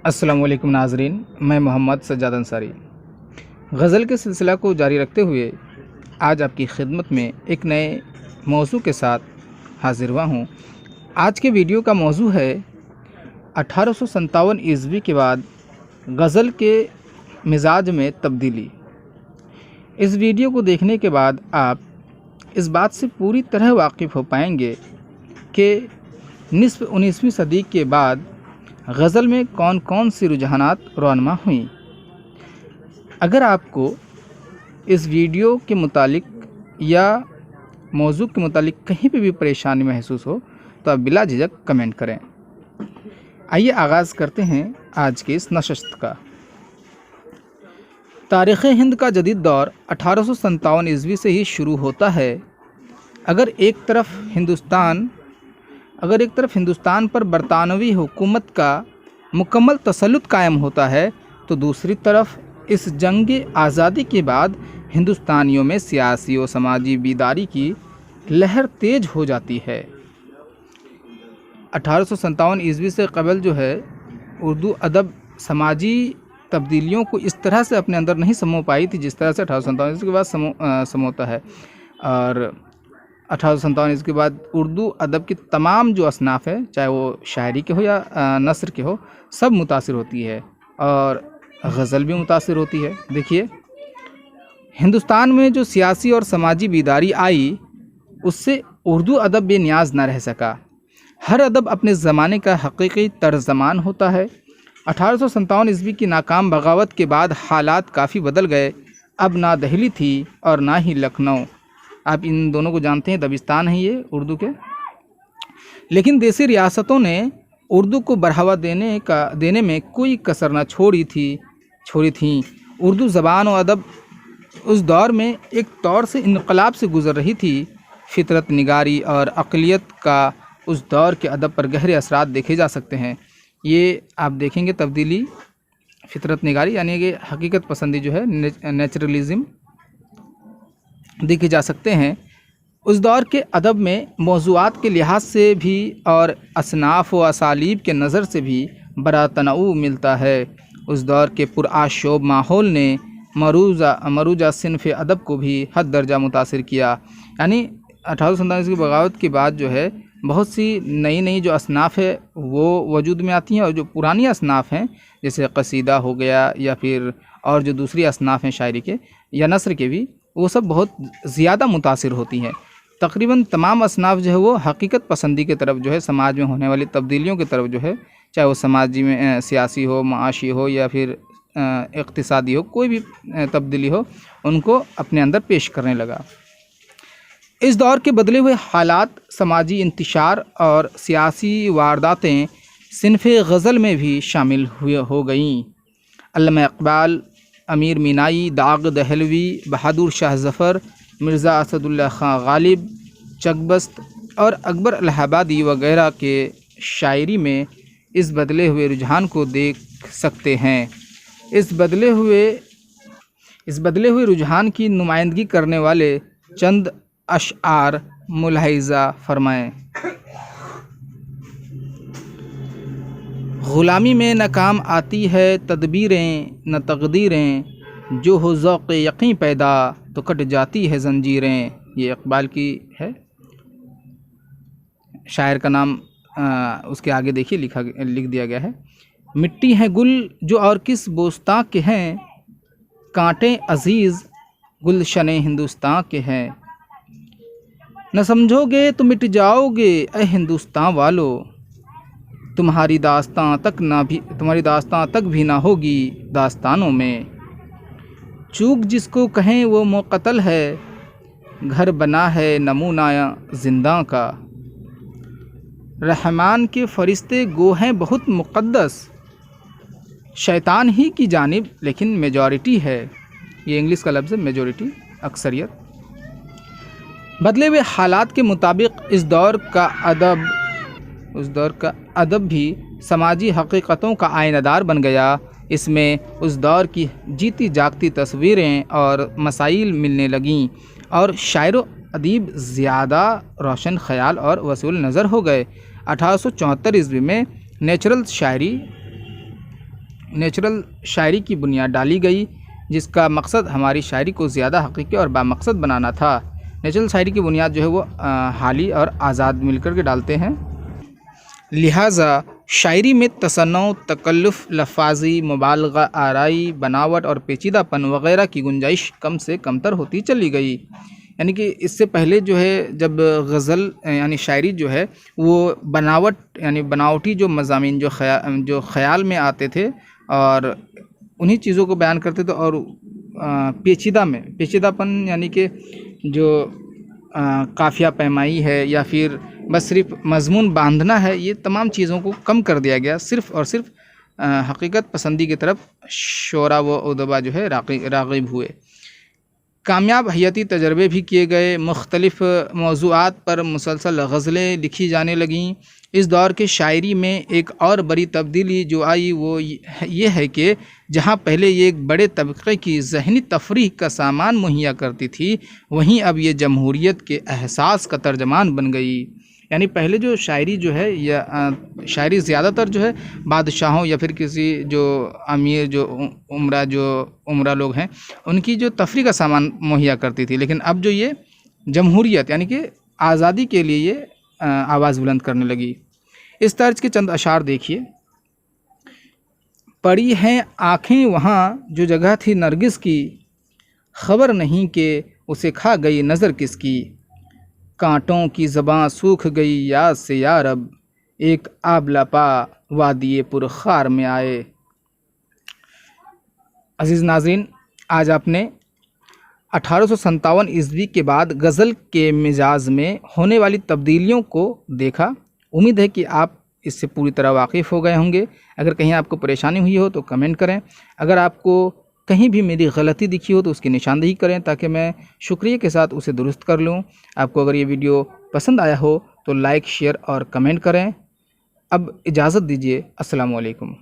السلام علیکم ناظرین، میں محمد سجاد انصاری غزل کے سلسلہ کو جاری رکھتے ہوئے آج آپ کی خدمت میں ایک نئے موضوع کے ساتھ حاضر ہوا ہوں۔ آج کے ویڈیو کا موضوع ہے 1857 عیسوی کے بعد غزل کے مزاج میں تبدیلی۔ اس ویڈیو کو دیکھنے کے بعد آپ اس بات سے پوری طرح واقف ہو پائیں گے کہ نصف 19ویں صدی کے بعد غزل میں کون کون سی رجحانات رونما ہوئیں۔ اگر آپ کو اس ویڈیو کے متعلق یا موضوع کے متعلق کہیں پہ بھی پریشانی محسوس ہو تو آپ بلا جھجک کمنٹ کریں۔ آئیے آغاز کرتے ہیں آج کی اس نشست کا۔ تاریخ ہند کا جدید دور 1857 عیسوی سے ہی شروع ہوتا ہے۔ اگر ایک طرف ہندوستان پر برطانوی حکومت کا مکمل تسلط قائم ہوتا ہے تو دوسری طرف اس جنگ آزادی کے بعد ہندوستانیوں میں سیاسی و سماجی بیداری کی لہر تیز ہو جاتی ہے۔ 1857 عیسوی سے قبل جو ہے اردو ادب سماجی تبدیلیوں کو اس طرح سے اپنے اندر نہیں سمو پائی تھی جس طرح سے 1857 عیسوی کے بعد سموتا ہے، اور 1857 عیسوی کے بعد اردو ادب کی تمام جو اصناف ہے، چاہے وہ شاعری کے ہو یا نثر کے ہو، سب متاثر ہوتی ہے اور غزل بھی متاثر ہوتی ہے۔ دیکھیے، ہندوستان میں جو سیاسی اور سماجی بیداری آئی اس سے اردو ادب بے نیاز نہ رہ سکا۔ ہر ادب اپنے زمانے کا حقیقی ترجمان ہوتا ہے۔ 1857 عیسوی کی ناکام بغاوت کے بعد حالات کافی بدل گئے۔ اب نہ دہلی تھی اور نہ ہی لکھنؤ۔ آپ ان دونوں کو جانتے ہیں، دبستان ہیں یہ اردو کے، لیکن دیسی ریاستوں نے اردو کو بڑھاوا دینے میں کوئی کسر نہ چھوڑی تھیں۔ اردو زبان و ادب اس دور میں ایک طور سے انقلاب سے گزر رہی تھی۔ فطرت نگاری اور اقلیت کا اس دور کے ادب پر گہرے اثرات دیکھے جا سکتے ہیں۔ یہ آپ دیکھیں گے تبدیلی، فطرت نگاری یعنی کہ حقیقت پسندی جو ہے، نیچرلزم دیکھے جا سکتے ہیں۔ اس دور کے ادب میں موضوعات کے لحاظ سے بھی اور اصناف و اسالیب کے نظر سے بھی بڑا تنوع ملتا ہے۔ اس دور کے پرآشوب ماحول نے مروجہ صنف ادب کو بھی حد درجہ متاثر کیا۔ یعنی 1847 کی بغاوت کے بعد جو ہے بہت سی نئی جو اصناف ہے وہ وجود میں آتی ہیں، اور جو پرانی اصناف ہیں جیسے قصیدہ ہو گیا یا پھر اور جو دوسری اصناف ہیں شاعری کے یا نثر کے بھی، وہ سب بہت زیادہ متاثر ہوتی ہیں۔ تقریباً تمام اصناف جو ہے وہ حقیقت پسندی کی طرف جو ہے، سماج میں ہونے والی تبدیلیوں کی طرف جو ہے، چاہے وہ سماجی میں سیاسی ہو، معاشی ہو یا پھر اقتصادی ہو، کوئی بھی تبدیلی ہو، ان کو اپنے اندر پیش کرنے لگا۔ اس دور کے بدلے ہوئے حالات، سماجی انتشار اور سیاسی وارداتیں صنف غزل میں بھی شامل ہو گئیں۔ علامہ اقبال، امیر مینائی، داغ دہلوی، بہادر شاہ ظفر، مرزا اسد اللہ خان غالب، چکبست اور اکبر الہ آبادی وغیرہ کے شاعری میں اس بدلے ہوئے رجحان کو دیکھ سکتے ہیں۔ اس بدلے ہوئے رجحان کی نمائندگی کرنے والے چند اشعار ملاحظہ فرمائیں۔ غلامی میں نہ کام آتی ہے تدبیریں نہ تقدیریں، جو ہو ذوق یقین پیدا تو کٹ جاتی ہے زنجیریں۔ یہ اقبال کی ہے، شاعر کا نام اس کے آگے دیکھیے لکھ دیا گیا ہے۔ مٹی ہے گل جو اور کس بوستاں کے ہیں، کانٹے عزیز گلشن ہندوستان کے ہیں۔ نہ سمجھو گے تو مٹ جاؤ گے اے ہندوستان والو، تمہاری داستان تک بھی نہ ہوگی داستانوں میں۔ چوک جس کو کہیں وہ مقتل ہے، گھر بنا ہے نمونہ زنداں کا۔ رحمان کے فرشتے گو ہیں بہت مقدس، شیطان ہی کی جانب لیکن میجورٹی ہے۔ یہ انگلش کا لفظ ہے، میجورٹی، اکثریت۔ بدلے ہوئے حالات کے مطابق اس دور کا ادب بھی سماجی حقیقتوں کا آئینہ دار بن گیا۔ اس میں اس دور کی جیتی جاگتی تصویریں اور مسائل ملنے لگیں، اور شاعر و ادیب زیادہ روشن خیال اور وسیع نظر ہو گئے۔ 1874 عیسوی میں نیچرل شاعری نیچرل شاعری کی بنیاد ڈالی گئی، جس کا مقصد ہماری شاعری کو زیادہ حقیقی اور بامقصد بنانا تھا۔ نیچرل شاعری کی بنیاد جو ہے وہ حالی اور آزاد مل کر کے ڈالتے ہیں، لہٰذا شاعری میں تصنع، تکلف، لفاظی، مبالغہ، آرائی، بناوٹ اور پیچیدہ پن وغیرہ کی گنجائش کم سے کمتر ہوتی چلی گئی۔ یعنی کہ اس سے پہلے جو ہے جب غزل یعنی شاعری جو ہے وہ بناوٹ یعنی بناوٹی جو مضامین جو خیال میں آتے تھے اور انہی چیزوں کو بیان کرتے تھے، اور پیچیدہ پن یعنی کہ جو قافیہ پیمائی ہے یا پھر بس صرف مضمون باندھنا ہے، یہ تمام چیزوں کو کم کر دیا گیا، صرف اور صرف حقیقت پسندی کی طرف شعراء و ادبا جو ہے راغب ہوئے۔ کامیاب حیاتی تجربے بھی کیے گئے، مختلف موضوعات پر مسلسل غزلیں لکھی جانے لگیں۔ اس دور کے شاعری میں ایک اور بڑی تبدیلی جو آئی وہ یہ ہے کہ جہاں پہلے یہ ایک بڑے طبقے کی ذہنی تفریح کا سامان مہیا کرتی تھی، وہیں اب یہ جمہوریت کے احساس کا ترجمان بن گئی۔ یعنی پہلے جو شاعری جو ہے یا شاعری زیادہ تر جو ہے بادشاہوں یا پھر کسی جو امیر جو عمرہ لوگ ہیں ان کی جو تفریح کا سامان مہیا کرتی تھی، لیکن اب جو یہ جمہوریت یعنی کہ آزادی کے لیے یہ آواز بلند کرنے لگی۔ اس طرز کے چند اشعار دیکھیے۔ پڑی ہیں آنکھیں وہاں جو جگہ تھی نرگس کی، خبر نہیں کہ اسے کھا گئی نظر کس کی، کانٹوں کی زباں سوکھ گئی یاد سے یارب، ایک آبلہ پا وادی پر خار میں آئے۔ عزیز ناظرین، آج آپ نے 1857 عیسوی کے بعد غزل کے مزاج میں ہونے والی تبدیلیوں کو دیکھا۔ امید ہے کہ آپ اس سے پوری طرح واقف ہو گئے ہوں گے۔ اگر کہیں آپ کو پریشانی ہوئی ہو تو کمنٹ کریں، اگر آپ کو کہیں بھی میری غلطی دکھی ہو تو اس کی نشاندہی کریں تاکہ میں شکریہ کے ساتھ اسے درست کر لوں۔ آپ کو اگر یہ ویڈیو پسند آیا ہو تو لائک، شیئر اور کمنٹ کریں۔ اب اجازت دیجیے، السلام علیکم۔